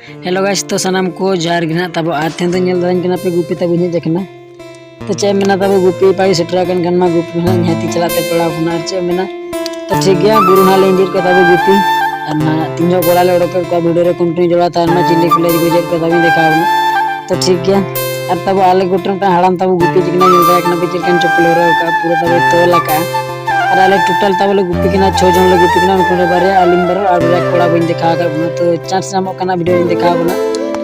Hello guys तो सनाम को jar गिना तब आथे तो नेल दान कना पे गुपी तब हे जखना तो चे मेना तब गुपी पाई सेटरा कन कन मा गुपी ना न्याती चलाते पड़ा खुना चे मेना तो ठीक गया गुरु ना लेंदिर को तब गुपी अन्ना तीनो गोला ले ओडक को वीडियो रे कंटिन्यू जड़ा तार मा चिल्ली कलेज गुजर को तब देखावना तो ठीक गया और तब आले गुटन ता हड़ाम तब गुपी जिकना नेल दा कना पे चिकन चप्पल रो का पूरा तब तोला का और आले टोटल तब ले गुपी किना 6 जन ले गुपी किना उनको बारे आलिम बारो और रे कोड़ा बइन देखा का तो चांस नामो कना वीडियो देखा बना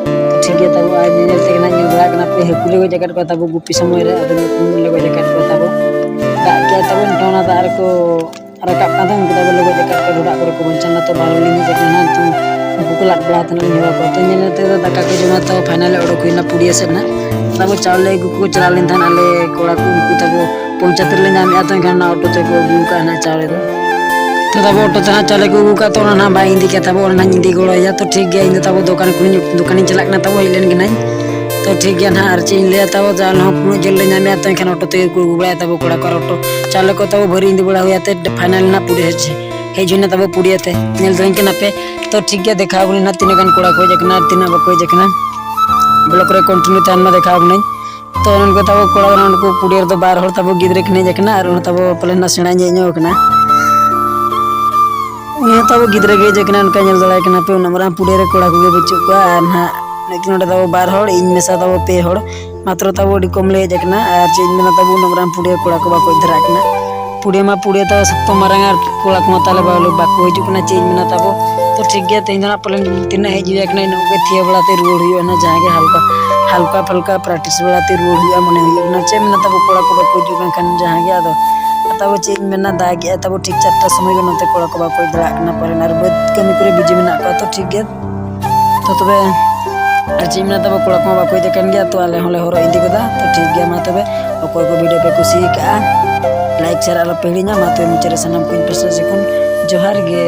तो ठीक है तब आज नेल ते कना नेल बड़ा कना पे हेकुले को जैकेट को तब गुपी समय रे अदन कुन ले जैकेट को तब दा के तब टोना तार को रकाब का उनको तब ले जैकेट को ढुड़ा करे को बंचना तो बारली नि जकना तो उनको लाट बड़ा तन निवा को तो नेल ते दाका को जमा तो फाइनल ओडो कोइना पुड़िया सेना तब चावले को चला लेन थान आले कोड़ा को उनको तब 75 ले नाम आतो खान ऑटो ते को व्यू का ना चावले तो तब ऑटो तना चले को का तो ना बाई इंदी के तब ना इंदी गोलो या तो ठीक गया इन तब दुकान चलाक ना तब हिलेन गना तो ठीक गया ना आर चिन ले तब जान हो पुनो जल ले नाम आतो खान ऑटो ते को गुबड़ा तब कोड़ा कर ऑटो चाले को तब भरी इंदी बड़ा होयाते फाइनल ना पुड़े छे हे जुने तब पुड़ियाते नेल द्रन के ना पे तो ठीक गया देखा बुनी ना तीन गन कोड़ा को जकना तीन बको जकना ब्लॉक रे कंटिन्यू तान में देखा बुनी तो उनको तब कोड़ा उनको पुड़ियर तो बार हर तब गिद्रे कने जकना और तब पले ना सेणा जेño कना ये तब गिद्रे के जकना उनका नेल दड़ा कना पे नमरा पुड़ियर कोड़ा को बच्चो को ना लेकिन तब बार हर इन में सा तब पे हर मात्र तब ओडी कम ले जकना और चेंज में तब नमरा पुड़ियर कोड़ा को बाको धरा कना पुड़िया मा पुड़िया तो सब मारंगा कोड़ा को ताले बालो बाको हिजु कना चेंज में तब तो ठीक गया तेज ना पलन तीन हेजु एकना नोके थिया बड़ाते रुड़ हुई ना जहां हल्का हल्का फल्का प्रैक्टिस बड़ाते रुड़ हुई मने हुई ना चे में तब कोड़ा को बाको जुगन खान जहां गया तो तब चेंज में ना दा गया तब ठीक 4टा समय को नते कोड़ा को बाको दड़ा कना परे ना बद कमी करे बिजी में ना को तो ठीक गया तो तबे चेंज में तब कोड़ा को बाको जकन गया तो आले होले होरो इंदी कदा तो ठीक गया मा तबे अकोय को वीडियो पे कुसी का लाइक शेयर आलो पेलिना मा तो मुचरे सनम को इंटरेस्ट से जोहार गे।